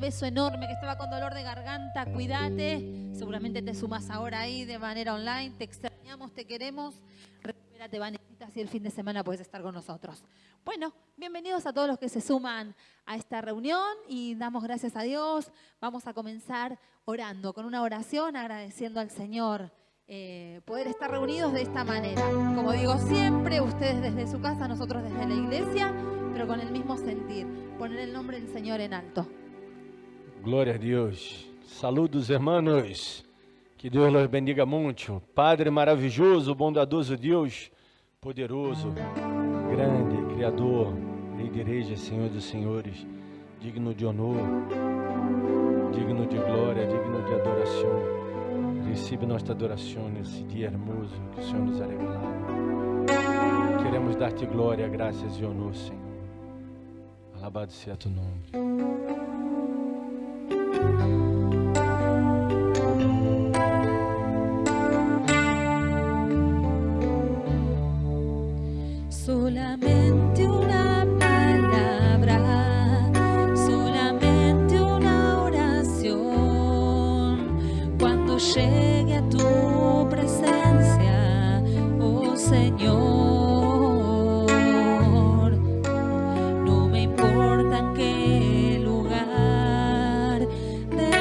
Beso enorme, que estaba con dolor de garganta, cuídate, seguramente te sumas ahora ahí de manera online, te extrañamos, te queremos, recupérate, Vanessa, si el fin de semana puedes estar con nosotros. Bueno, bienvenidos a todos los que se suman a esta reunión y damos gracias a Dios. Vamos a comenzar orando, con una oración, agradeciendo al Señor poder estar reunidos de esta manera. Como digo siempre, ustedes desde su casa, nosotros desde la iglesia, pero con el mismo sentir, poner el nombre del Señor en alto. Glória a Deus. Saludos, hermanos. Que Deus los bendiga muito. Padre maravilhoso, bondadoso Deus, poderoso, grande, Criador, Rei de Reis, Senhor dos Senhores, digno de honor, digno de glória, digno de adoração. Recebe nossa adoração nesse dia hermoso que o Senhor nos ha regalado. Queremos dar-te glória, graças e honor, Senhor. Alabado seja tu nome. Solamente una palabra, solamente una oración, cuando llegue a tu presencia, oh Señor, no me importa en qué lugar de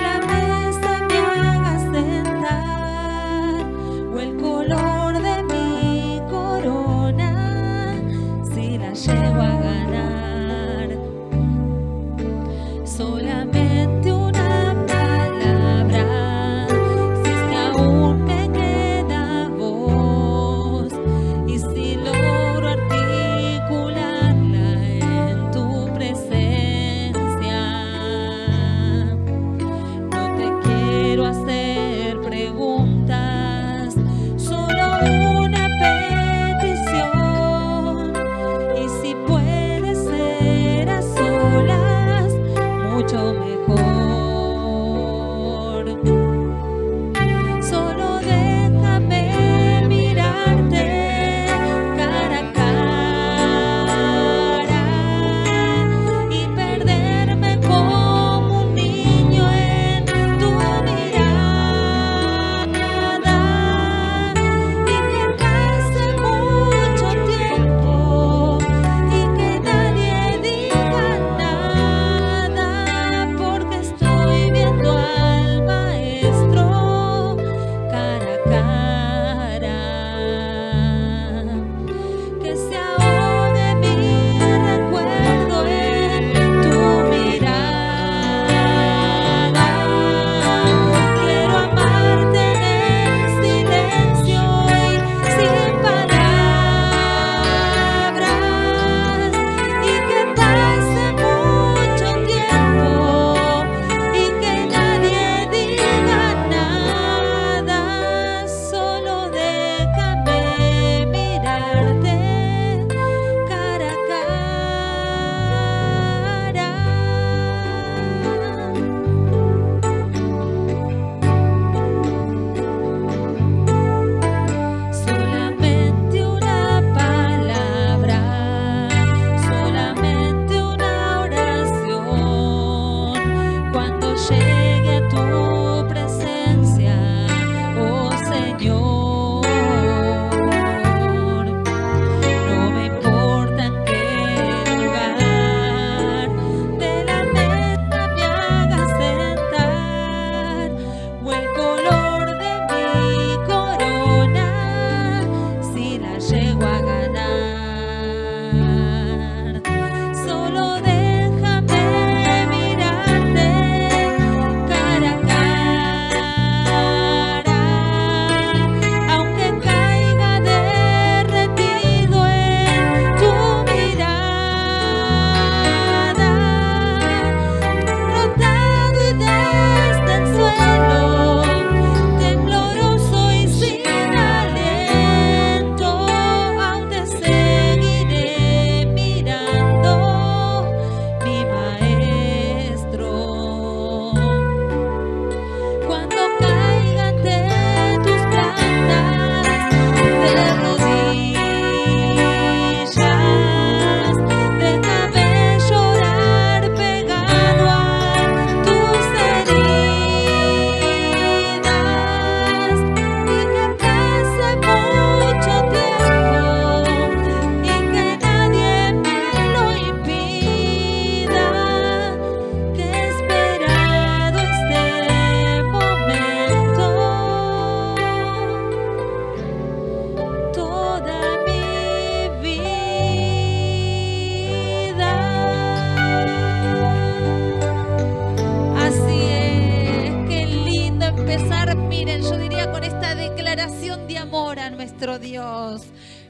nuestro Dios.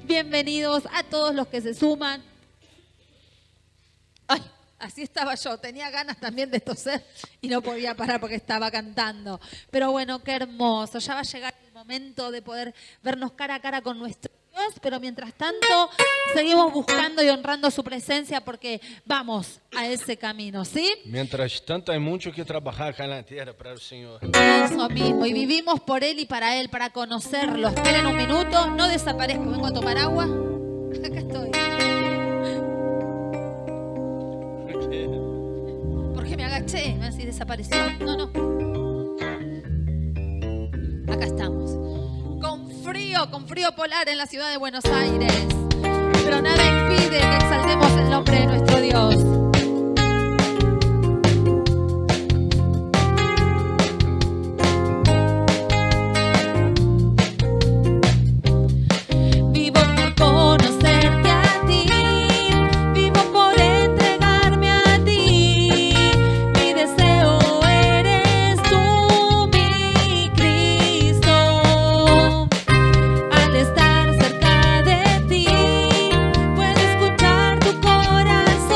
Bienvenidos a todos los que se suman. Ay, así estaba yo. Tenía ganas también de toser y no podía parar porque estaba cantando. Pero bueno, qué hermoso. Ya va a llegar el momento de poder vernos cara a cara con nuestro Dios, pero mientras tanto seguimos buscando y honrando su presencia porque vamos a ese camino, ¿sí? Mientras tanto, hay mucho que trabajar acá en la tierra para el Señor. Eso mismo, y vivimos por Él y para Él, para conocerlo. Esperen un minuto, no desaparezco, vengo a tomar agua. Acá estoy. Porque me agaché, me así desapareció. No. Acá estamos. Con frío polar en la ciudad de Buenos Aires. Pero nada impide que exaltemos el nombre de nuestro Dios. Vivo por conocerte a ti, vivo por entregarme a ti. Mi deseo eres tú, mi Cristo. Al estar cerca de ti, puedo escuchar tu corazón.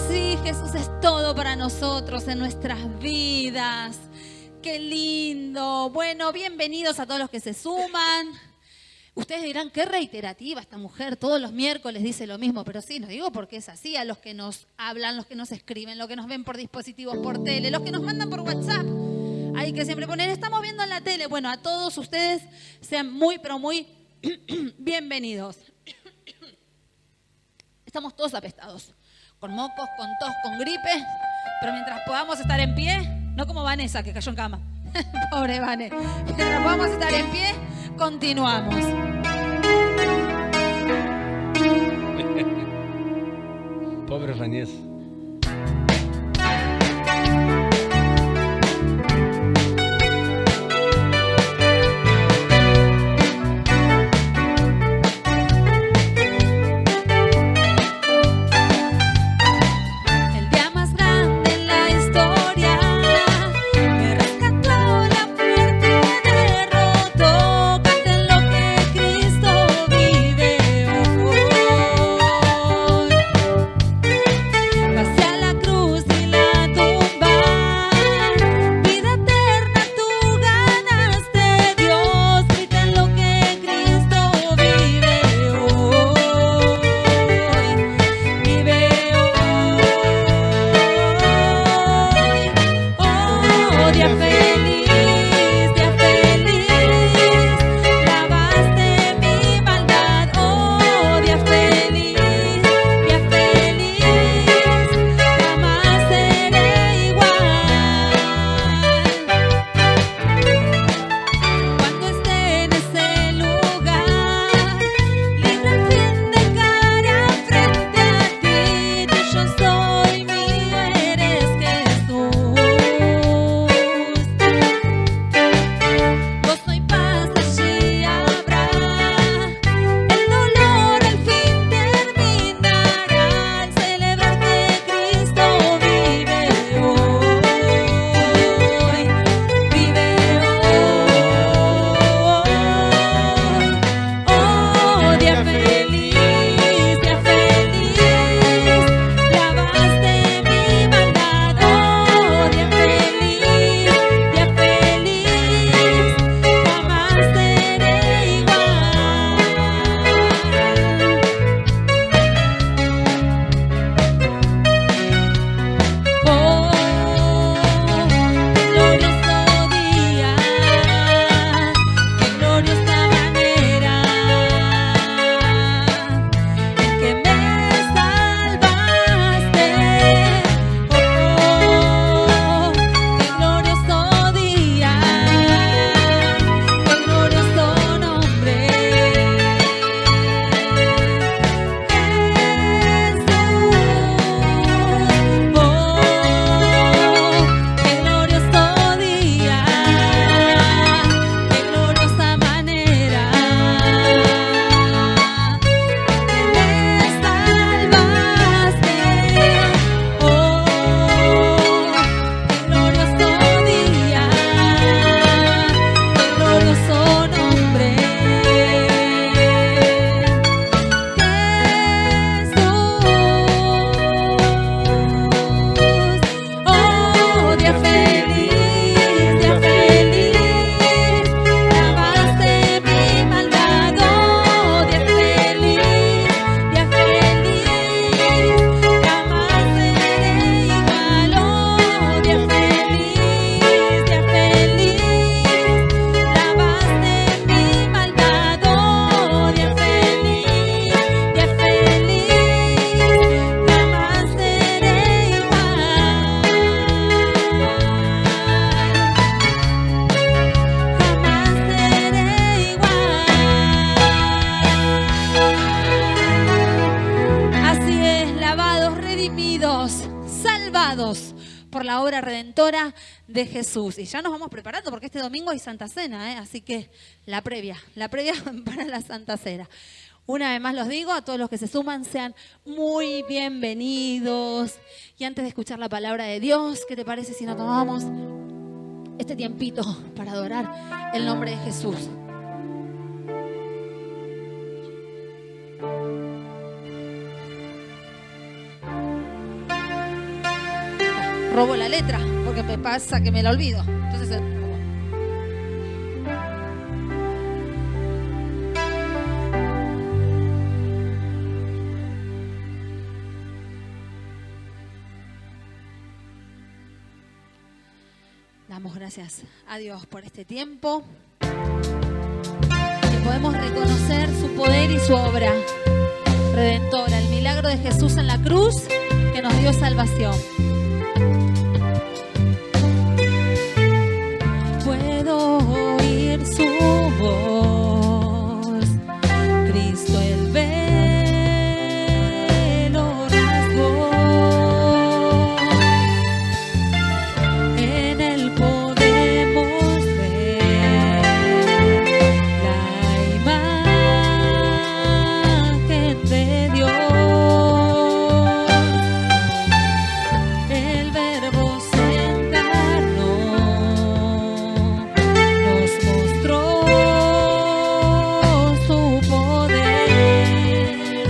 sí, Jesús es todo para nosotros en nuestras vidas. Qué lindo. Bueno, bienvenidos a todos los que se suman. Ustedes dirán, qué reiterativa esta mujer, todos los miércoles dice lo mismo, pero sí, no digo porque es así, a los que nos hablan, los que nos escriben, los que nos ven por dispositivos, por tele, los que nos mandan por WhatsApp. Hay que siempre poner, estamos viendo en la tele. Bueno, a todos ustedes sean muy, pero muy bienvenidos. Estamos todos apestados, con mocos, con tos, con gripe, pero mientras podamos estar en pie, no como Vanessa que cayó en cama, pobre Vane, mientras podamos estar en pie, continuamos. Pobre Vanessa. por la obra redentora de Jesús. Y ya nos vamos preparando porque este domingo hay Santa Cena, así que la previa para la Santa Cena. Una vez más los digo, a todos los que se suman, sean muy bienvenidos. Y antes de escuchar la palabra de Dios, ¿qué te parece si nos tomamos este tiempito para adorar el nombre de Jesús? robo la letra, porque me pasa que me la olvido. Entonces se la robo. Damos gracias a Dios por este tiempo. Y podemos reconocer su poder y su obra redentora, el milagro de Jesús en la cruz que nos dio salvación. Puedo oír su voz, Cristo el velo rasgó, en él podemos ver la imagen de Dios. El Verbo se encarnó, nos mostró su poder,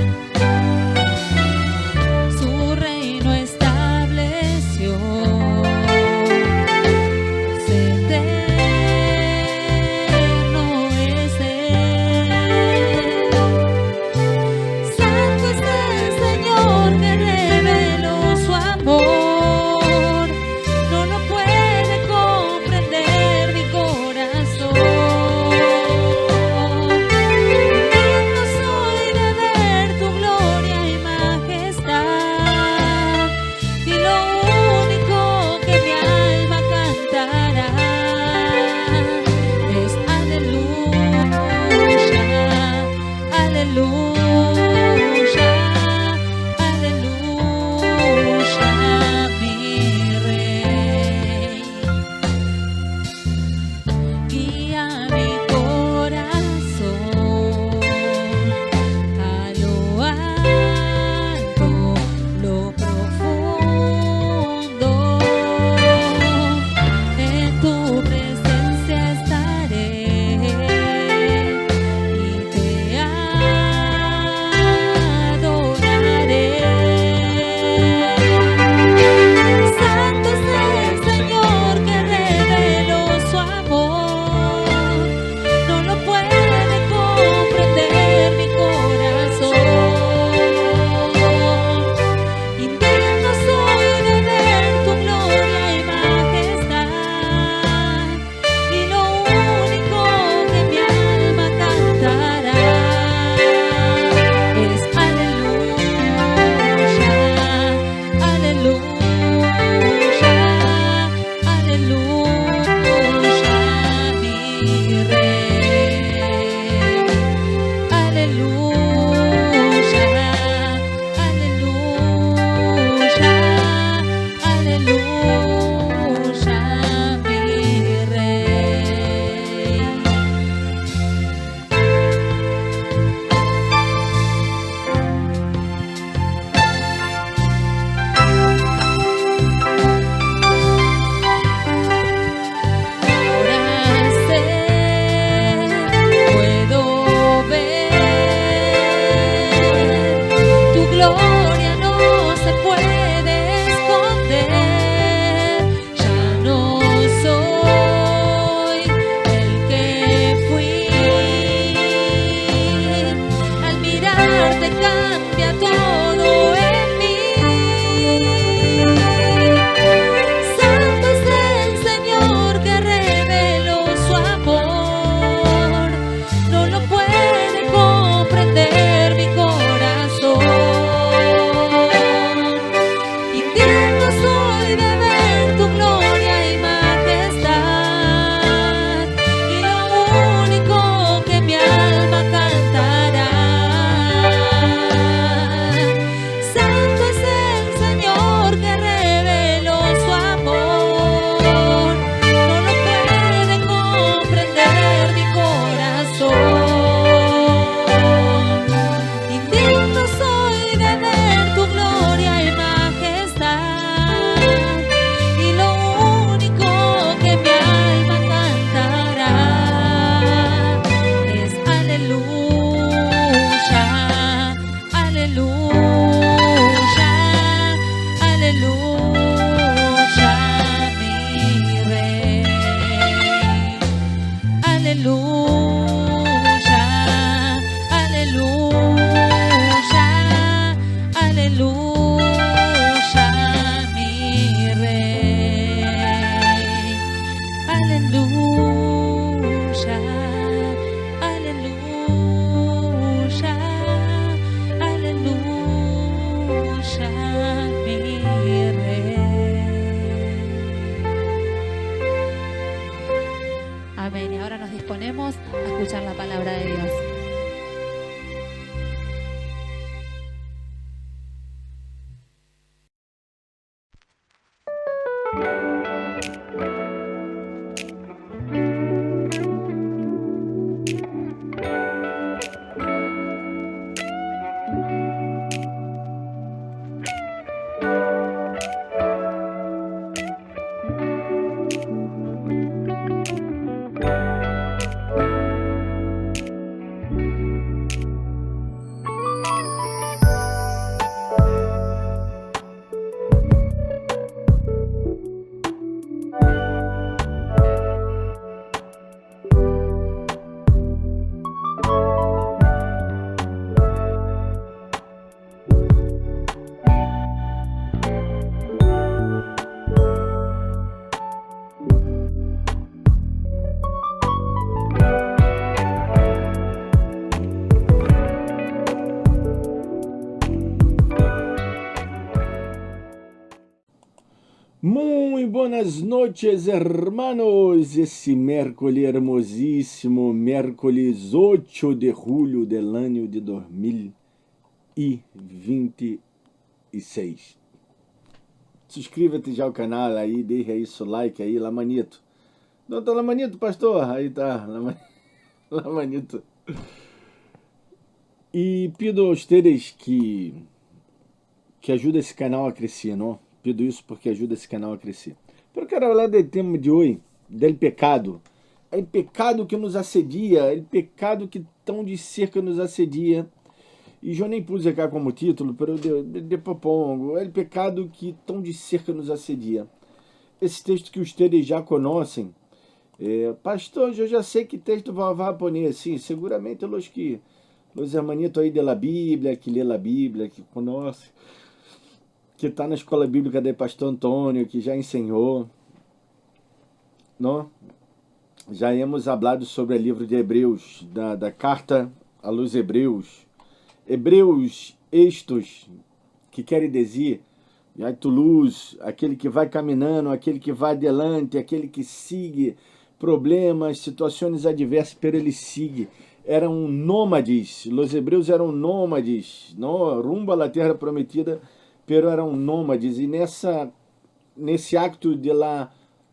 su reino estableció, es eterno es Él. Santo es el Señor que reveló su amor, no lo puede comprender mi corazón. Digno soy de ver tu gloria y majestad, y lo único que mi alma cantará es aleluya, aleluya, aleluya, mi Rey. Guía mi corazón a lo alto, lo profundo. En tu presencia estaré y te adoraré. Santo es el Señor que reveló su amor, no lo puede comprender mi corazón. Indigno soy de ver tu gloria y majestad, y lo único que mi alma cantará es aleluya, aleluya, aleluya, mi Rey. Aleluya, aleluya, aleluya, mi Rey. Ahora sé, puedo ver, tu gloria no se puede esconder. Ya no soy el que fui, al mirarte cambia todo en mí. Santo es el Señor que reveló su amor, no lo puede comprender mi corazón. Indigno soy de ver tu gloria y majestad, y lo único que mi alma cantará. Santo es el Señor que reveló su amor, no lo puede comprender mi corazón. Indigno soy de ver tu gloria y majestad, y lo único que mi alma cantará es aleluya, aleluya, aleluya, Muy buenas noches, hermanos. Esse miércoles hermosíssimo, miércoles 8 de julho del ano de 2026. Suscríbete já ao canal aí, deixa aí seu like aí, Lamanito. Não tá Lamanito, pastor? Aí tá, Lamanito. E pido a vocês que ajuda esse canal a crescer, não? Pido isso porque ajuda esse canal a crescer. Pero quero falar do tema de hoje, do pecado. É o pecado que nos assedia, é o pecado que tão de cerca nos assedia. E eu nem pus aqui como título, pero depois pongo. É o pecado que tão de cerca nos assedia. Esse texto que vocês já conhecem. Pastor, eu já sei que texto vai pôr assim. Seguramente os hermanitos aí da Bíblia, que lê a Bíblia, que conhece, que está na escola bíblica do pastor Antônio, que já ensinou, não? Já hemos falado sobre o livro de Hebreus, da carta aos Hebreus. Hebreus estes, que quer dizer, luz, aquele que vai caminhando, aquele que vai adelante, aquele que sigue problemas, situações adversas, pero ele sigue. Eram nômades, os hebreus eram nômades, não? Rumbo à terra prometida, pero eram nômades, e nesse acto de la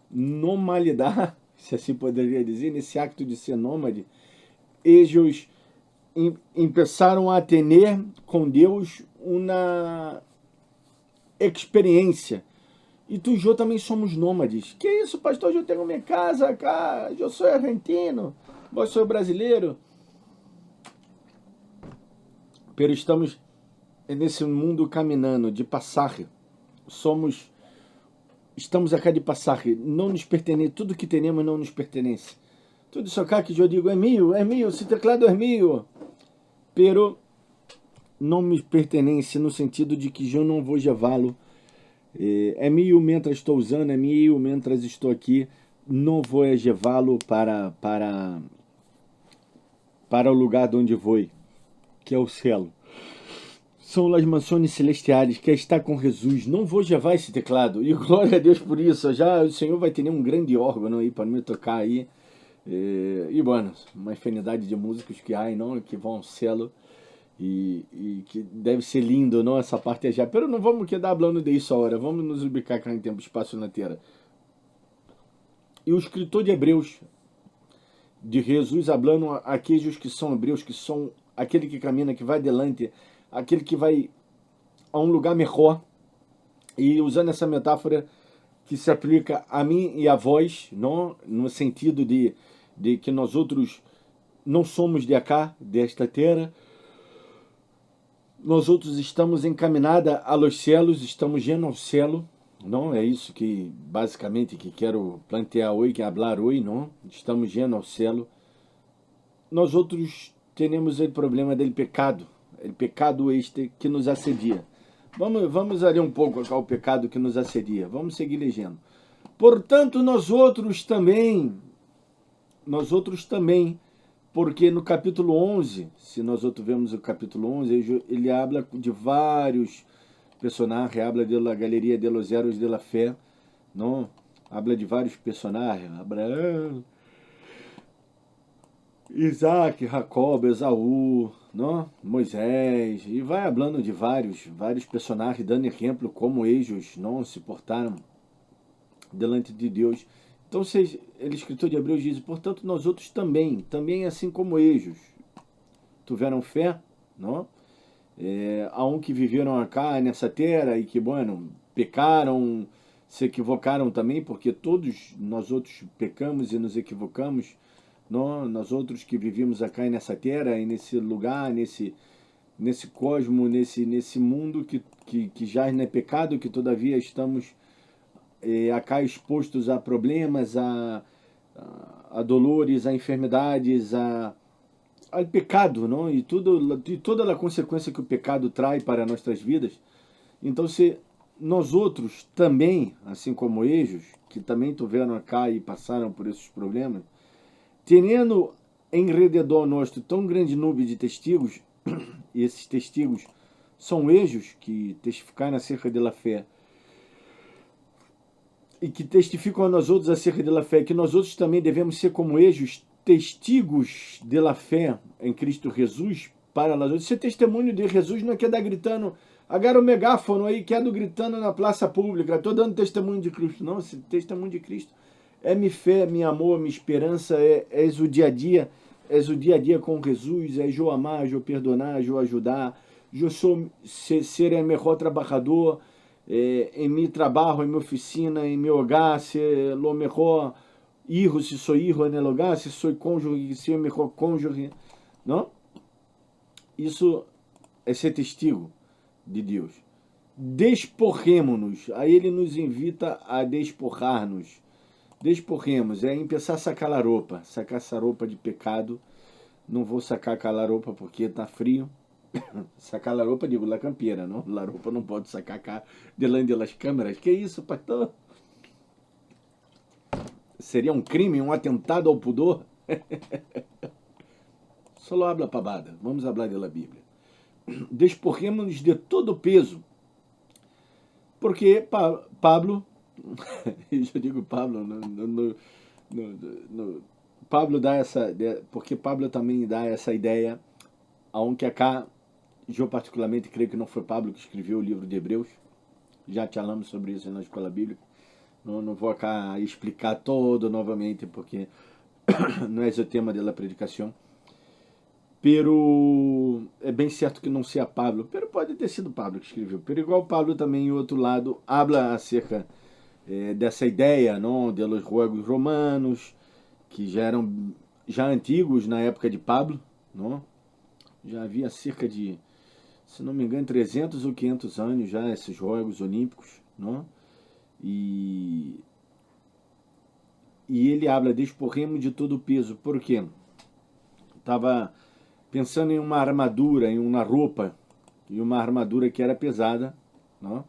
normalidade, se assim poderia dizer, nesse acto de ser nômade, eles começaram a ter com Deus uma experiência. E tu e eu também somos nômades. Que isso, pastor? Eu tenho minha casa cá, eu sou argentino, eu sou brasileiro. Pero estamos nesse mundo caminhando, de passagem. Estamos acá de passagem. Não nos pertence, tudo que temos não nos pertence. Tudo isso acá que eu digo é meu, esse teclado é meu. Pero não me pertence no sentido de que eu não vou levá-lo. É meu mientras estou usando, é meu mientras estou aqui. Não vou levá-lo para o lugar de onde vou, que é o céu. São as mansões celestiais, que está com Jesus. Não vou levar esse teclado. E glória a Deus por isso. Já o Senhor vai ter um grande órgão aí para me tocar aí. E bueno, uma infinidade de músicos que há, não? Que vão ao céu. E que deve ser lindo, não? Essa parte já. Pero não vamos quedar falando disso agora. Vamos nos ubicar cá em tempo, espaço na terra. E o escritor de Hebreus, de Jesus, falando aqueles que são hebreus, que são aquele que caminha, que vai adelante, aquele que vai a um lugar melhor, e usando essa metáfora que se aplica a mim e a vós, não? No sentido de que nós outros não somos de acá, desta terra, nós outros estamos encaminhada aos céus, estamos indo ao céu, não? É isso que basicamente que quero plantear hoje, que falar hoje, não? Estamos indo ao céu. Nós outros temos o problema do pecado. O pecado este que nos assedia. Vamos ler um pouco acá o pecado que nos assedia. Vamos seguir lendo. Portanto, nós outros também, porque no capítulo 11, se nós outros vemos o capítulo 11, ele habla de vários personagens, habla da galeria de los héroes de la fé, não? Habla de vários personagens, Abraão, Isaac, Jacob, Esaú, não? Moisés, e vai falando de vários personagens, dando exemplo como eles não se portaram delante de Deus. Então, o escritor de Hebreus diz, portanto, nós outros também assim como eles, tiveram fé, não? Há um que viveram acá nessa terra e que, bueno, pecaram, se equivocaram também, porque todos nós outros pecamos e nos equivocamos, não? Nós outros que vivíamos acá nessa terra e nesse lugar, nesse cosmo, nesse mundo que já não é pecado, que todavia estamos acá expostos a problemas, a dolores, a enfermidades, ao pecado, não? E toda a consequência que o pecado traz para nossas vidas. Então, se nós outros também, assim como eles, que também tiveram acá e passaram por esses problemas, tendo em redor nosso tão grande nuvem de testigos, e esses testigos são eles que testificaram acerca da fé, e que testificam a nós outros acerca da fé, que nós outros também devemos ser como eles, testigos da fé em Cristo Jesus para nós outros. Ser testemunho de Jesus não é que dar gritando, agarra o megáfono aí, quero gritando na praça pública, estou dando testemunho de Cristo. Não, esse testemunho de Cristo é minha fé, meu amor, minha esperança, é o dia a dia, com Jesus, é eu amar, eu perdonar, eu ajudar, eu ser o melhor trabalhador, em meu trabalho, em minha oficina, em meu hogar, ser o melhor hijo, se sou hijo no hogar, se sou cônjuge, ser o melhor cônjuge, não? Isso é ser testigo de Deus. Desporremos-nos, aí ele nos invita a desporrar-nos. Desporremos, começar a sacar a roupa, sacar essa roupa de pecado. Não vou sacar aquela roupa porque tá frio. Sacar a roupa, digo, la campeira, não? La roupa não pode sacar cá delante das câmeras. Que isso, pastor? Seria um crime, um atentado ao pudor? Só habla pavada. Vamos falar da Bíblia. Desporremos-nos de todo o peso. Porque Pablo, eu digo Pablo, Pablo dá porque Pablo também dá essa ideia, aunque acá, eu particularmente creio que não foi Pablo que escreveu o livro de Hebreus, já te falamos sobre isso na escola bíblica, não vou acá explicar todo novamente, porque não é o tema da predicação, pero é bem certo que não seja Pablo, pero pode ter sido Pablo que escreveu, pero igual Pablo também, em outro lado, habla acerca dessa ideia, não, de los juegos romanos, que já eram antigos na época de Pablo, não? Já havia cerca de, se não me engano, 300 ou 500 anos já esses Jogos Olímpicos, não? E ele habla, desporremos de todo o peso. Por quê? Estava pensando em uma armadura, em uma roupa, e uma armadura que era pesada, não?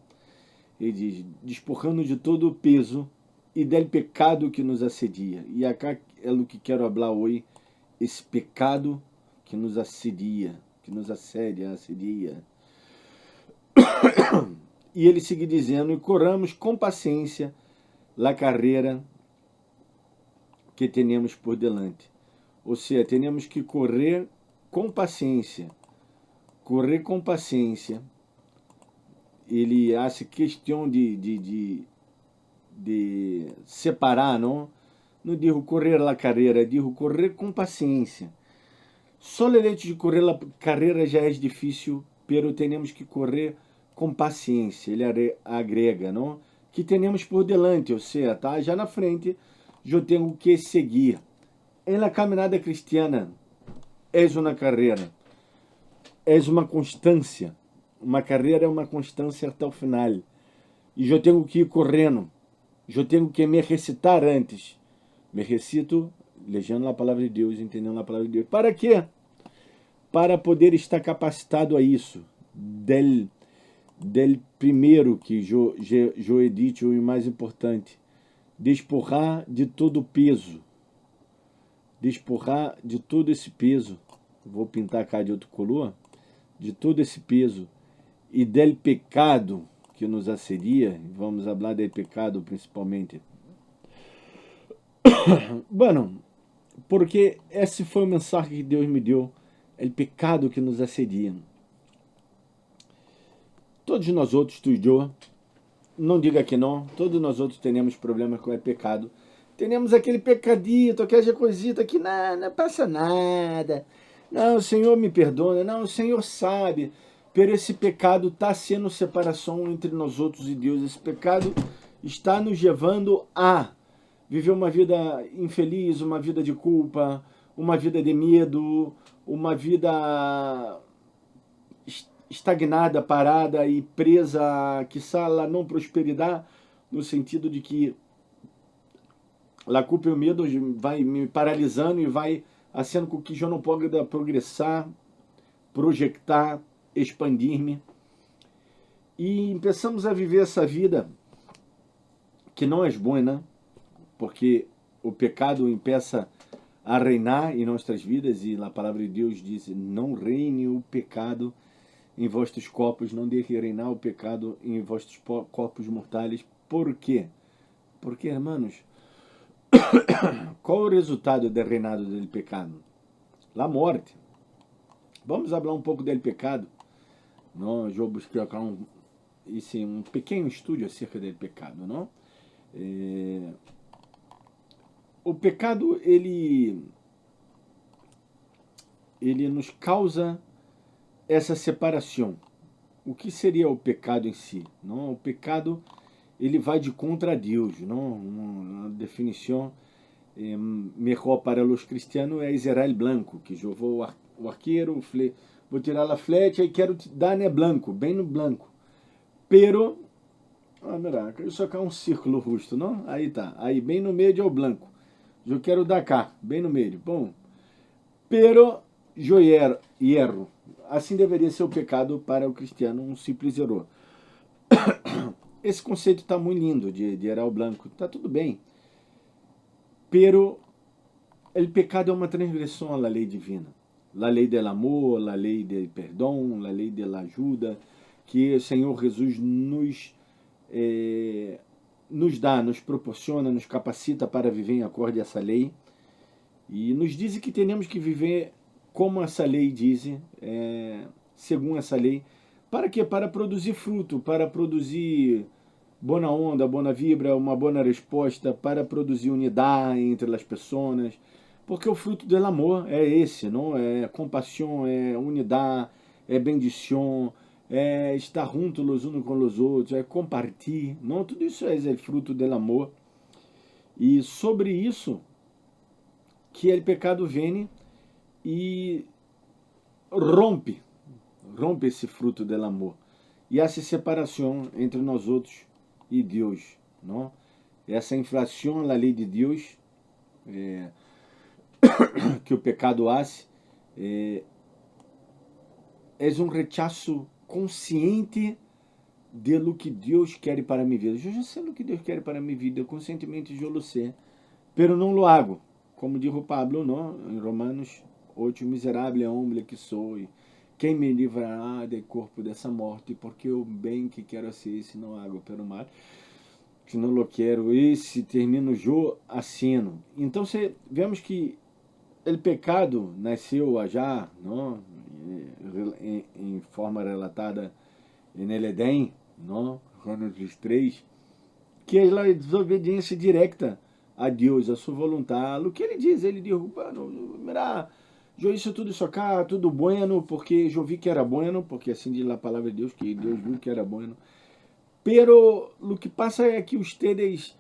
Ele diz, desporrando de todo o peso e del pecado que nos assedia. E acá é o que quero falar hoje, esse pecado que nos assedia, assedia. E ele segue dizendo, e corramos com paciência a carreira que temos por delante. Ou seja, temos que correr com paciência. Correr com paciência. Ele acha questão de separar, não? Não digo correr a carreira, digo correr com paciência. Só o hecho de correr a carreira já é difícil, pero temos que correr com paciência. Ele agrega, não? Que temos por delante, ou seja, tá já na frente, eu tenho que seguir. Em la caminhada cristiana, é uma carreira, é uma constância. Uma carreira é uma constância até o final. E eu tenho que ir correndo. Eu tenho que me recitar antes. Me recito, lendo a palavra de Deus, entendendo a palavra de Deus. Para quê? Para poder estar capacitado a isso. Del primeiro que eu he dito, o mais importante. Desporrar de todo o peso. Desporrar de todo esse peso. Vou pintar cá de outro color. De todo esse peso. E del pecado que nos assedia, vamos falar del pecado principalmente. Bueno, porque esse foi o mensagem que Deus me deu, o pecado que nos assedia. Todos nós outros, tu e eu, não diga que não, todos nós outros temos problemas com o pecado. Temos aquele pecadito, aquela coisita que não passa nada. Não, o Senhor me perdona, não, o Senhor sabe. Pero esse pecado está sendo separação entre nós outros e Deus. Esse pecado está nos levando a viver uma vida infeliz, uma vida de culpa, uma vida de medo, uma vida estagnada, parada e presa, quiçá a não prosperidade, no sentido de que a culpa e o medo vai me paralisando e vai fazendo com que eu não possa progressar, projetar, expandir-me. E começamos a viver essa vida que não é boa, né? Porque o pecado empieza a reinar em nossas vidas e a palavra de Deus diz: não reine o pecado em vossos corpos, não deixe reinar o pecado em vossos corpos mortais. Por quê? Porque, hermanos, qual o resultado do reinado do pecado? A morte. Vamos falar um pouco do pecado. Não, eu busquei aqui um pequeno estudo acerca do pecado, não? O pecado ele nos causa essa separação. O que seria o pecado em si? Não, o pecado ele vai de contra Deus, não? Uma definição melhor para os cristianos é Israel branco, que eu vou o arqueiro, vou tirar a flecha e quero dar branco, bem no branco. Pero, mira, isso aqui é um círculo justo, não? Aí tá, aí bem no meio é o branco. Eu quero dar cá, bem no meio. Bom, pero eu erro. Assim deveria ser o pecado para o cristiano, um simples erro. Esse conceito está muito lindo de errar o branco, está tudo bem. Pero o pecado é uma transgressão à lei divina. A lei do amor, a lei do perdão, a lei da ajuda, que o Senhor Jesus nos dá, nos proporciona, nos capacita para viver em acorde a essa lei. E nos diz que temos que viver como essa lei diz, segundo essa lei. Para quê? Para produzir fruto, para produzir boa onda, boa vibra, uma boa resposta, para produzir unidade entre as pessoas. Porque o fruto do amor é esse, não? É compaixão, é unidade, é bendição, é estar juntos uns com os outros, é compartilhar, não? Tudo isso é fruto do amor. E sobre isso que o pecado vem e rompe esse fruto do amor. E essa separação entre nós outros e Deus, não? Essa inflação na lei de Deus que o pecado faz é um rechaço consciente de lo que Deus quer para minha vida. Eu já sei o que Deus quer para minha vida, conscientemente eu lo sei, pero não lo hago. Como dijo Pablo, não? Em Romanos 8, miserável homem que sou, quem me livrará do corpo dessa morte? Porque o bem que quero ser, se não hago pelo mal, se não lo quero, esse termino eu assino. Então, vemos que o pecado nasceu já, não? Em forma relatada em Edém, não? Gênesis 3, que é a desobediência direta a Deus, a sua vontade. O que ele diz? Ele diz, mira, eu isso tudo isso cá, tudo bueno, porque eu vi que era bueno, porque assim diz a palavra de Deus, que Deus viu que era bueno. Pero o que passa é que ustedes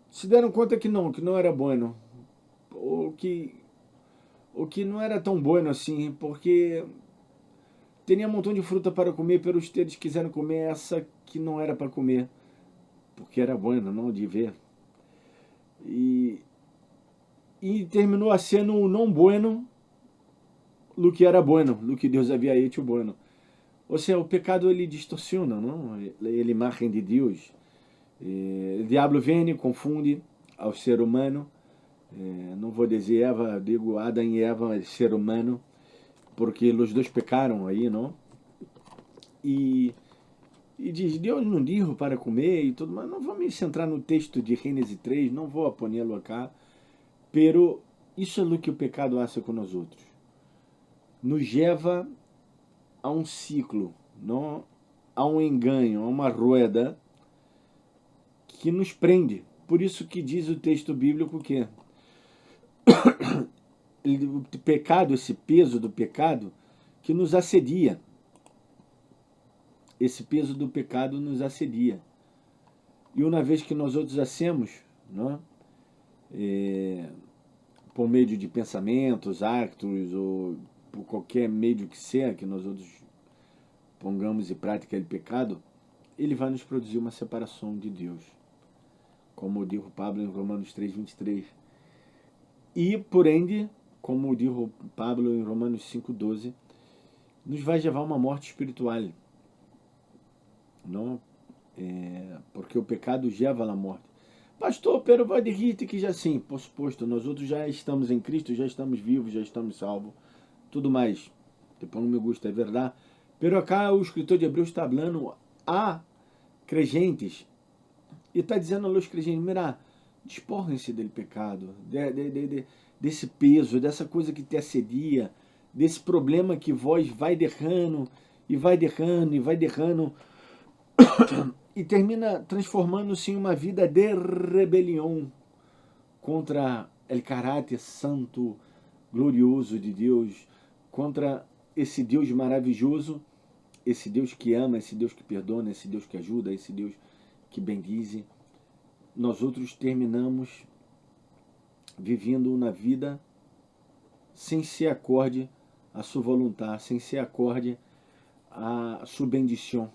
se deram conta que não era bueno, ou que não era tão bueno assim, porque tinha um montão de fruta para comer, pero ustedes quiseram comer essa que não era para comer, porque era bueno, não de ver. E terminou a sendo um não bueno do que era bueno, do que Deus havia hecho bueno. Ou seja, o pecado ele distorciona, não? Ele imagem de Deus. O diabo vem e confunde ao ser humano. Não vou dizer Eva, digo Adão e Eva, ser humano, porque os dois pecaram aí, não? E diz, Deus não disse para comer e tudo, mas não vou me centrar no texto de Gênesis 3, não vou apontá-lo acá, pero isso é o que o pecado faz com nós outros. Nos leva a um ciclo, não? a um engano, a uma rueda que nos prende. Por isso que diz o texto bíblico que o pecado, esse peso do pecado, que nos assedia. Esse peso do pecado nos assedia. E uma vez que nós outros hacemos, não é? Por meio de pensamentos, actos, ou por qualquer meio que seja que nós outros pongamos em prática aquele pecado, ele vai nos produzir uma separação de Deus. Como diz Pablo em Romanos 3:23. E, por ende, como diz Pablo em Romanos 5:12, nos vai levar a uma morte espiritual. Não? Porque o pecado leva à morte. Pastor, pero vai dizer que já sim, por suposto, nós outros já estamos em Cristo, já estamos vivos, já estamos salvos, tudo mais. Depois não me gusta, é verdade. Pero acá o escritor de Hebreus está falando a crentes e está dizendo aos crentes, mira, desporrem-se dele pecado, desse peso, dessa coisa que te assedia, desse problema que vós vai derrando, e vai derrando, e vai derrando, e termina transformando-se em uma vida de rebelião contra o caráter santo, glorioso de Deus, contra esse Deus maravilhoso, esse Deus que ama, esse Deus que perdona, esse Deus que ajuda, esse Deus que bendize. Nós outros terminamos vivendo uma vida sem se acorde a sua vontade, sem se acorde a sua bendição.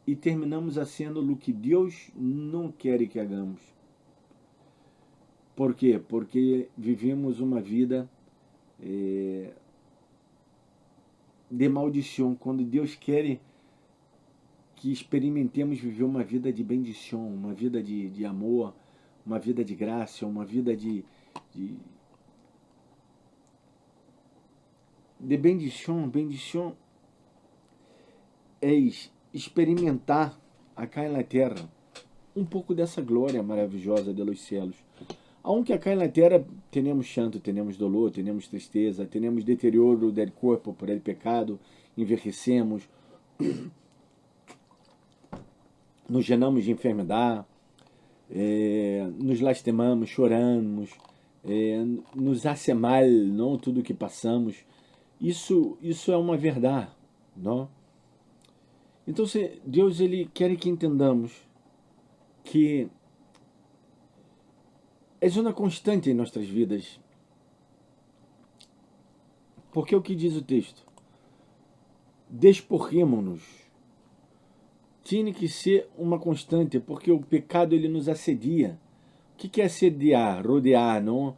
E terminamos sendo o que Deus não quer que hagamos. Por quê? Porque vivemos uma vida de maldição, quando Deus quer que experimentemos viver uma vida de bendição, uma vida de amor, uma vida de graça, uma vida de bendição. Bendição é experimentar acá na terra um pouco dessa glória maravilhosa dos céus. Aunque acá na terra temos chanto, temos dolor, temos tristeza, temos deterioro do corpo por el pecado, envelhecemos, nos llenamos de enfermidade, nos lastimamos, choramos, nos hace mal, não tudo que passamos. Isso é uma verdade, não? Então, Deus ele quer que entendamos que é uma constante em nossas vidas. Porque o que diz o texto? Desporremo-nos. Tinha que ser uma constante, porque o pecado ele nos assedia. O que é assediar, rodear, não?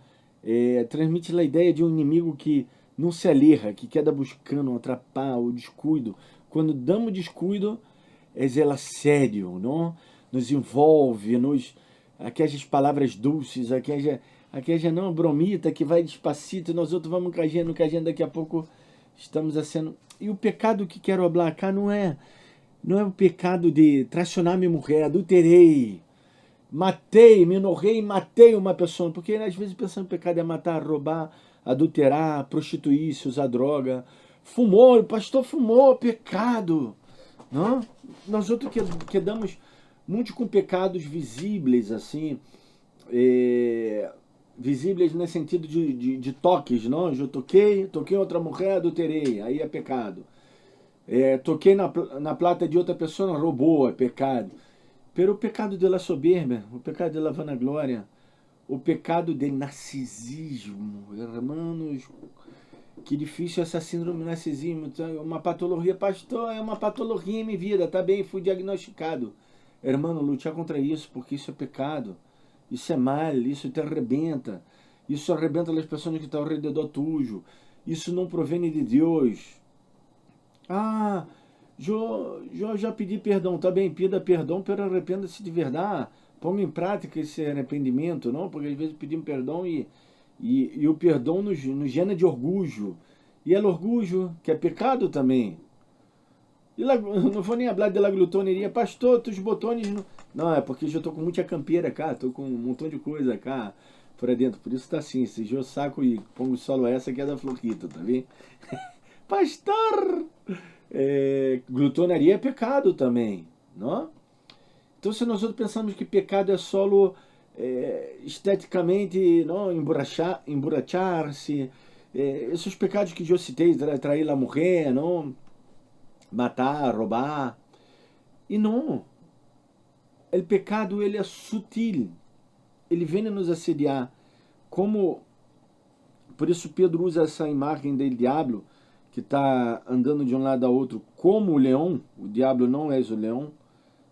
Transmite a ideia de um inimigo que não se aleja, que queda buscando atrapalhar o descuido. Quando damos descuido, é assédio, não? Nos envolve, aquelas palavras doces, aquela não bromita que vai despacito, nós outros vamos cajando, daqui a pouco estamos sendo. E o pecado que quero falar cá não é o pecado de traicionar minha mulher, adulterei, matei, me enorrei e matei uma pessoa, porque às vezes pensando que o pecado é matar, roubar, adulterar, prostituir-se, usar droga. Fumou, o pastor fumou, pecado. Não? Nós outros que damos muito com pecados visíveis, assim, visíveis no sentido de toques, não? Eu toquei outra mulher, adulterei, aí é pecado. Toquei na plata de outra pessoa, roubou, é pecado. Pero o pecado da soberba, o pecado da vanagloria, o pecado do narcisismo, hermanos, que difícil essa síndrome do narcisismo, uma patologia, pastor, é uma patologia em minha vida, tá bem, fui diagnosticado. Hermano, lutar contra isso, porque isso é pecado, isso é mal, isso te arrebenta, isso arrebenta as pessoas que estão ao redor tuyo, isso não provém de Deus. Eu já pedi perdão, tá bem, pida perdão, pero arrependa-se de verdade, ponha em prática esse arrependimento, não? Porque às vezes pedimos perdão e o perdão nos llena de orgulho, e é orgulho que é pecado também. E não vou nem falar da glutoneria, pastor, os botões não, é porque eu tô com muita campeira cá, tô com um montão de coisa cá por dentro, por isso tá assim, se eu saco e pongo solo essa que é da Florita, tá vendo? Pastor, Glutonaria é pecado também, não? Então, se nós pensamos que pecado é só esteticamente, não, emborrachar-se, esses pecados que eu citei, trair a mulher, não, matar, roubar, e não. O pecado, ele é sutil, ele vem nos assediar, como, por isso Pedro usa essa imagem do diabo, que está andando de um lado a outro como o leão. O diabo não é o leão,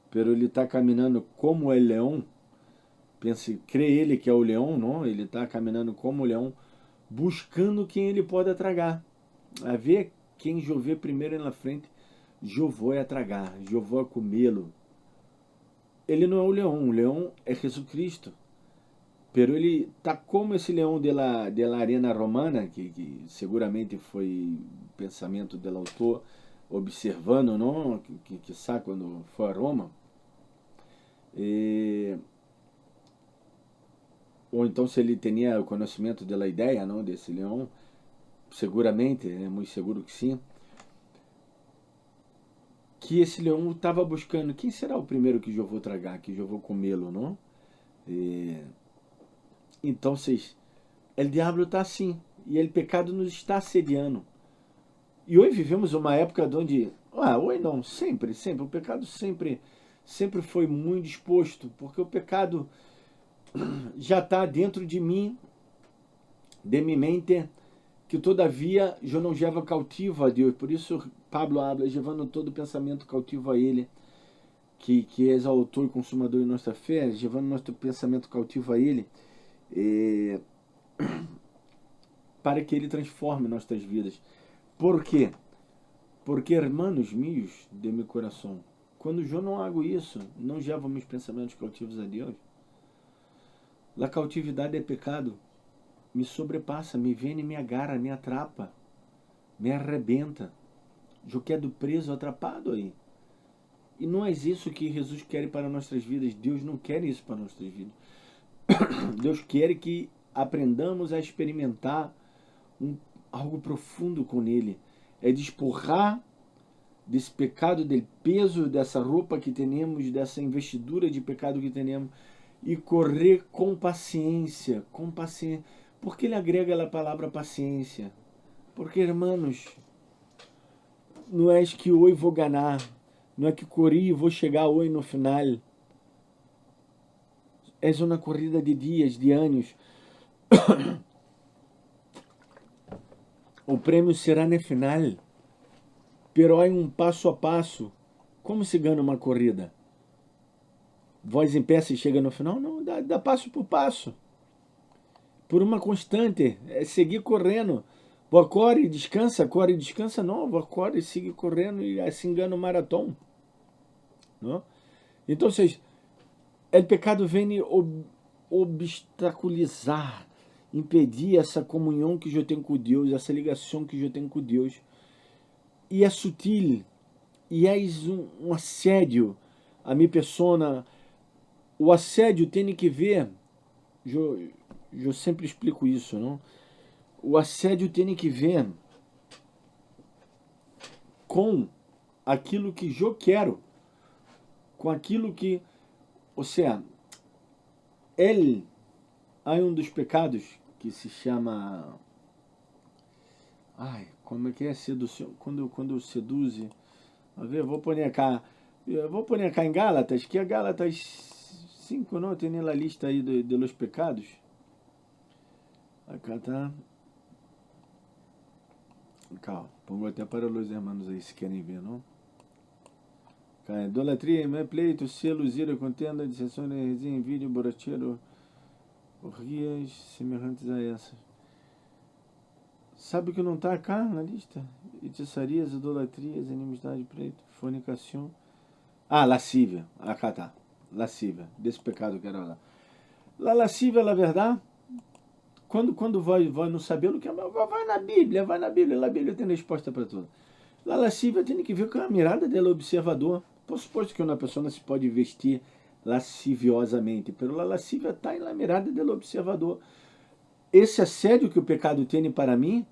pero ele está caminhando como o leão. Crê ele que é o leão, não? Ele está caminhando como o leão, buscando quem ele pode tragar. A ver quem eu ver primeiro na frente, eu vou tragar, eu vou comê-lo. Ele não é o leão é Jesus Cristo. Pero ele está como esse leão de la arena romana, que seguramente foi pensamento do autor, observando, não? Que sabe quando foi a Roma. Ou então se ele tinha o conhecimento da ideia, não, desse leão, seguramente, é muito seguro que sim, que esse leão estava buscando, quem será o primeiro que eu vou tragar, que eu vou comê-lo, não? Então, o diabo está assim, e o pecado nos está assediando. E hoje vivemos uma época onde, hoje não, sempre, o pecado sempre foi muito exposto, porque o pecado já está dentro de mim, de minha mente, que todavia eu não levo cautivo a Deus. Por isso Pablo habla, levando todo pensamento cautivo a Ele, que é o autor e consumador de nossa fé, levando nosso pensamento cautivo a Ele, para que Ele transforme nossas vidas. Por quê? Porque, irmãos meus, de meu coração, quando eu não hago isso, não levo meus pensamentos cautivos a Deus, a cautividade é pecado, me sobrepassa, me vem e me agarra, me atrapa, me arrebenta. Eu quedo preso, atrapado aí. E não é isso que Jesus quer para nossas vidas. Deus não quer isso para nossas vidas. Deus quer que aprendamos a experimentar algo profundo com Ele. É despurrar desse pecado, do peso, dessa roupa que temos, dessa investidura de pecado que temos, e correr com paciência, Por que ele agrega a palavra paciência? Porque, irmãos, não é que hoje vou ganhar, não é que corri e vou chegar hoje no final. É uma corrida de dias, de anos. O prêmio será no final. Pero há passo a passo. Como se ganha uma corrida? Voz em pé se chega no final? Não, dá passo por passo. Por uma constante, é seguir correndo. Vou corre, descansa, não. Vou corre, siga correndo e assim ganha o maratão. Não? Então, o pecado vem obstaculizar, impedir essa comunhão que eu tenho com Deus, essa ligação que eu tenho com Deus. E é sutil, e é um assédio a minha persona. O assédio tem que ver, eu sempre explico isso, não? O assédio tem que ver com aquilo que eu quero, com aquilo que, ou seja, há dos pecados que se chama, como é que é sedução? Quando seduz, a ver, vou pôr cá em Gálatas, que é Gálatas 5, não? Tem na lista aí de los pecados. Acá tá. Calma, pongo até para os irmãos aí, se querem ver, não? Idolatria, pleito, celos, ira, contenda, dissensão, heresia, envídia, borracheiro, orgias semelhantes a essas. Sabe o que não está cá na lista? Feitiçarias, idolatrias, inimizade, pleito, fornicação. Lascívia. Acá tá. Lascívia. Desse pecado que era lá. La lascívia, na verdade, quando vai não saber o que é, vai na Bíblia. A Bíblia tem resposta para tudo. La lascívia tem que ver com a mirada dela, observador. Por suposto que uma pessoa não se pode vestir lasciviosamente, pero la lascívia está na mirada dela, observador. Esse assédio que o pecado tem para mim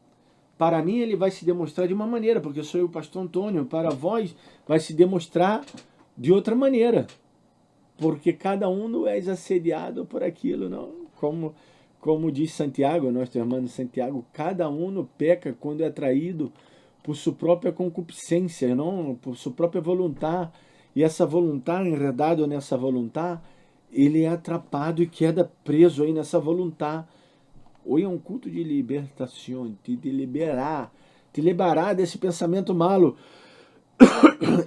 para mim ele vai se demonstrar de uma maneira, porque eu sou o pastor Antônio, para vós vai se demonstrar de outra maneira, porque cada um não é assediado por aquilo, não. Como diz Santiago, nosso irmão Santiago, cada um peca quando é atraído por sua própria concupiscência, não? Por sua própria vontade, e essa vontade, enredado nessa vontade, ele é atrapado e queda preso aí nessa vontade. Hoje é um culto de libertação, te liberar desse pensamento malo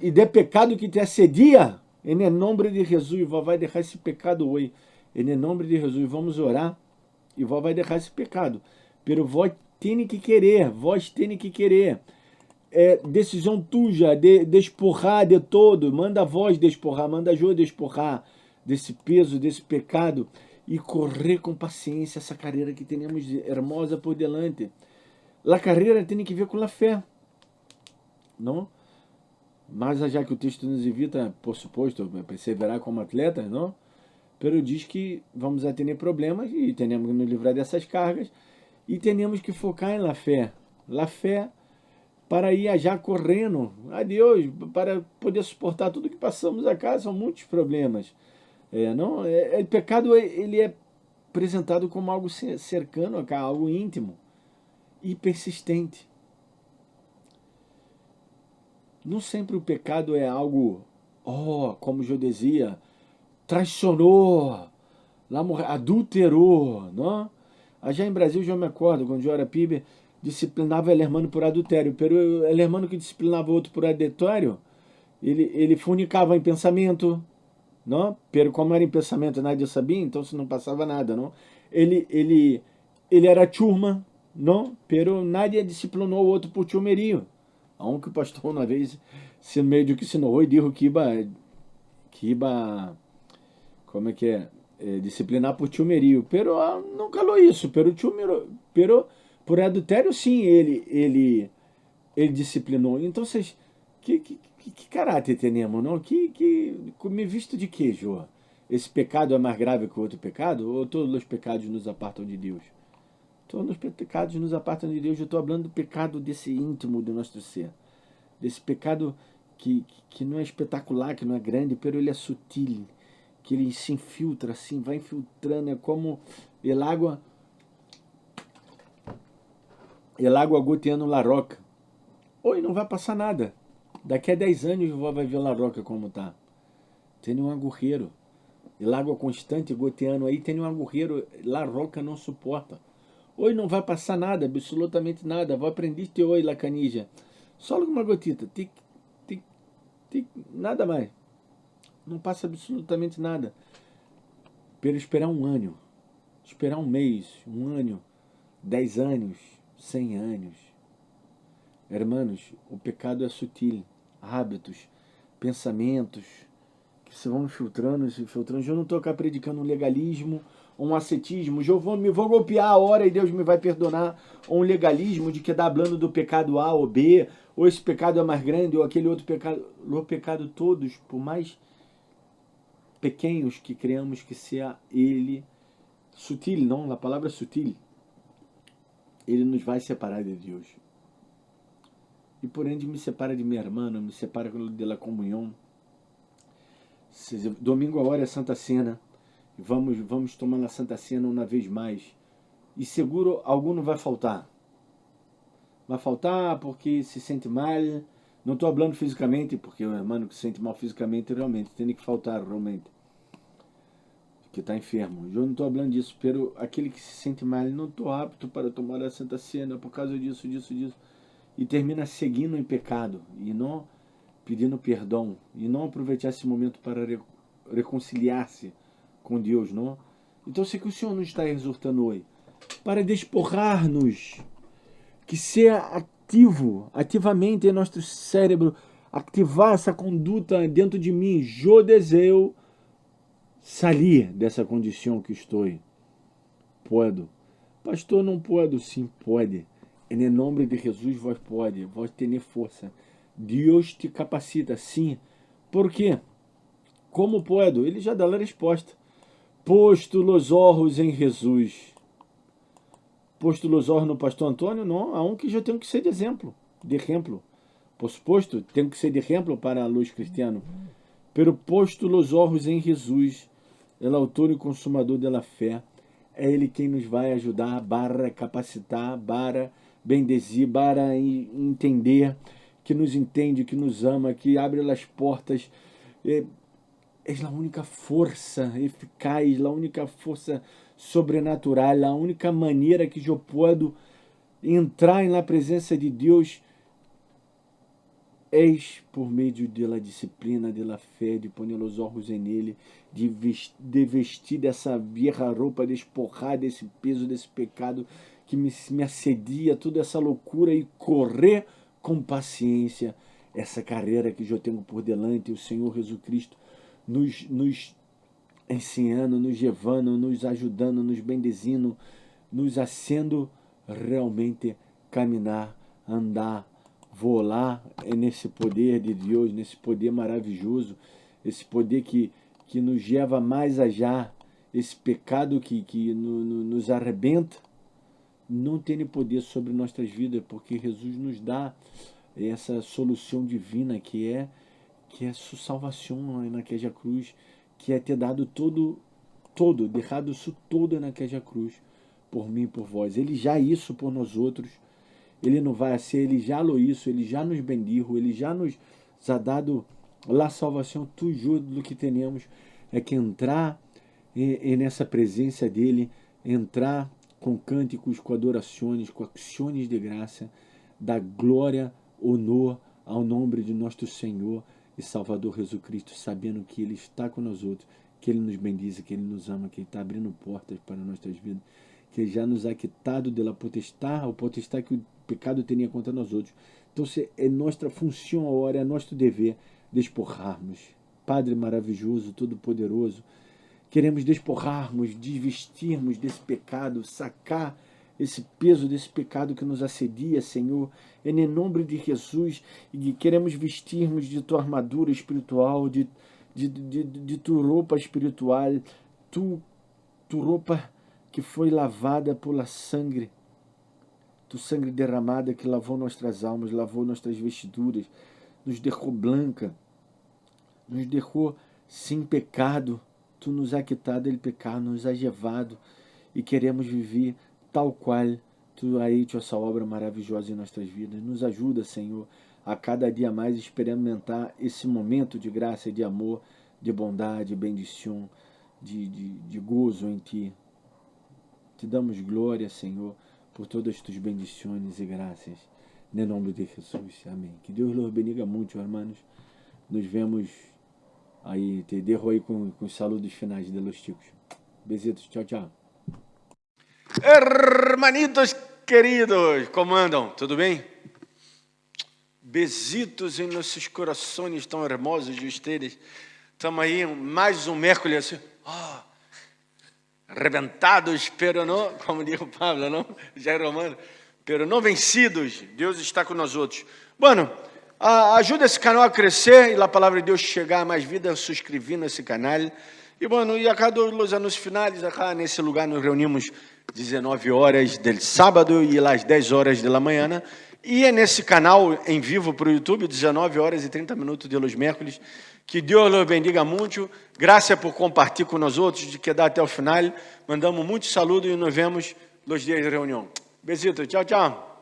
e de pecado que te assedia. Em nome de Jesus, vó vai deixar esse pecado hoje. Em nome de Jesus, vamos orar e vó vai deixar esse pecado. Pero vós tem que querer, É decisão tuja de despurrar de todo. Manda a voz despurrar, manda a Jô despurrar desse peso, desse pecado e correr com paciência essa carreira que temos hermosa por delante. A carreira tem que ver com a fé, não? Mas já que o texto nos evita, por suposto, perseverar como atletas, não? Pero diz que vamos a ter problemas e temos que nos livrar dessas cargas e temos que focar na fé. La fé para ir já correndo a Deus, para poder suportar tudo que passamos acá, são muitos problemas. O pecado ele é apresentado como algo cercano acá, algo íntimo e persistente. Não sempre o pecado é algo, como Jô dizia, traicionou, adulterou, não? Já em Brasil, já me acordo, quando eu era pibe, disciplinava o irmão por adultério, pero o irmão que disciplinava o outro por adultério, ele fornicava em pensamento, não? Pero como era em pensamento, nadie sabia, então se não passava nada, não? Ele era churma, não? Pero nadie disciplinou o outro por chumerio. Aunque o pastor uma vez se meio que ensinou e disse que iba como é que é? Disciplinar por chumerio, pero não calou isso, pero por adultério sim ele disciplinou. Então vocês que caráter temos, não? Me visto de que, Jô? Esse pecado é mais grave que o outro pecado? Ou todos os pecados nos apartam de Deus? Todos os pecados nos apartam de Deus. Eu estou falando do pecado desse íntimo do nosso ser. Desse pecado que não é espetacular, que não é grande, pero ele é sutil, que ele se infiltra assim, vai infiltrando, é como el água goteando na roca. Oi, não vai passar nada. Daqui a 10 anos você vai ver a roca como tá. Tem um agujero. El água constante goteando aí, tem um agujero, a roca não suporta. Oi, não vai passar nada, absolutamente nada. Vou aprender oi, la canija. Só uma gotita, tic, tic, tic, nada mais. Não passa absolutamente nada. Pero esperar um ano, esperar um mês, um ano, 10 anos, 100 anos. Hermanos, o pecado é sutil. Hábitos, pensamentos que se vão filtrando, se filtrando. Eu não estou cá predicando um legalismo, um ascetismo. Eu vou golpear a hora e Deus me vai perdonar. Ou um legalismo de que dá hablando do pecado A ou B, ou esse pecado é mais grande, ou aquele outro pecado. O pecado todos, por mais pequenos que creamos que seja ele, sutil, não, a palavra sutil, ele nos vai separar de Deus. E por ende me separa de minha irmã, me separa da comunhão. Domingo a hora é Santa Cena. Vamos tomar na Santa Cena uma vez mais. E seguro algum não vai faltar. Vai faltar porque se sente mal. Não estou falando fisicamente, porque o irmão que se sente mal fisicamente realmente tem que faltar realmente. Que está enfermo. Eu não estou falando disso, pero aquele que se sente mal, não estou apto para tomar a Santa Cena por causa disso. E termina seguindo em pecado e não pedindo perdão e não aproveitar esse momento para reconciliar-se com Deus, não? Então, se que o Senhor nos está exortando hoje para despojar-nos, que seja ativamente em nosso cérebro, ativar essa conduta dentro de mim. Eu desejo sair dessa condição que estou. Pode. Pastor, não pode. Sim, pode. Em nome de Jesus, vós pode. Vós ter força. Deus te capacita, sim. Por quê? Como pode? Ele já dá a resposta. Posto os olhos em Jesus. posto los olhos no pastor Antônio, não, aunque eu tenho que ser de exemplo. Por suposto, tenho que ser de exemplo para os cristianos. Pero posto los olhos em Jesus, el autor e consumador da fé, é Ele quem nos vai ajudar, para capacitar, para bendecir, para entender, que nos entende, que nos ama, que abre as portas. É a única força eficaz, a única força sobrenatural, a única maneira que eu posso entrar na presença de Deus és por meio da disciplina, da fé, de pôr os olhos em Ele, de vestir dessa vieja roupa, despojar desse peso, desse pecado que me assedia, toda essa loucura, e correr com paciência essa carreira que eu tenho por delante. O Senhor Jesus Cristo nos ensinando, nos levando, nos ajudando, nos bendizendo, nos fazendo realmente caminhar, andar, voar nesse poder de Deus, nesse poder maravilhoso, esse poder que nos leva mais allá, esse pecado que nos arrebenta, não tem poder sobre nossas vidas, porque Jesus nos dá essa solução divina que é sua salvação naquela cruz, que é ter dado deixado isso todo naquela cruz, por mim e por vós. Ele já isso por nós outros. Ele não vai ser, Ele já lo isso, Ele já nos bendijo, Ele já nos ha dado a salvação, tudo do que temos. É que entrar nessa presença dEle, entrar com cânticos, com adorações, com ações de graça, dar glória, honor ao nome de nosso Senhor e Salvador Jesus Cristo, sabendo que Ele está com nós outros, que Ele nos bendiz, que Ele nos ama, que Ele está abrindo portas para nossas vidas, que Ele já nos ha quitado da potestade, o potestade que o pecado tinha contra nós outros. Então, é nossa função agora, é nosso dever despojarmos. Padre maravilhoso, todo-poderoso, queremos despojarmos, desvestirmos desse pecado, sacar esse peso desse pecado que nos assedia, Senhor, em nome de Jesus, e queremos vestirmos de tua armadura espiritual, de tua roupa espiritual, tu roupa que foi lavada pela sangue, tu sangue derramada que lavou nossas almas, lavou nossas vestiduras, nos deixou branca, nos deixou sem pecado, tu nos ha quitado ele pecado, nos ha levado, e queremos viver tal qual tu has hecho essa obra maravilhosa em nossas vidas. Nos ajuda, Senhor, a cada dia mais experimentar esse momento de graça, de amor, de bondade, de bendição, de gozo em Ti. Te damos glória, Senhor, por todas as tuas bendições e graças. Em nome de Jesus. Amém. Que Deus los bendiga muito, hermanos. Nos vemos aí. Te dejo aí com os saludos finais de los chicos. Besitos. Tchau, tchau. Hermanitos queridos, como andam? Tudo bem? Besitos em nossos corações tão hermosos de ustedes. Estamos aí, mais um miércoles assim, arrebentados, pero não, como diz o Pablo, não? Já é romano, pero não vencidos. Deus está com nós outros. Bueno, ajuda esse canal a crescer e a palavra de Deus chegar a mais vida, subscrevendo esse canal. E bueno, e acá os anúncios finais, acá nesse lugar nos reunimos 19 horas do sábado e às 10 horas da manhã. E é nesse canal em vivo para o YouTube, 19 horas e 30 minutos de los miércoles. Que Deus los bendiga muito. Graças por compartilhar com nós outros, de quedar até o final. Mandamos muitos saludos e nos vemos nos dias de reunião. Besito, tchau, tchau.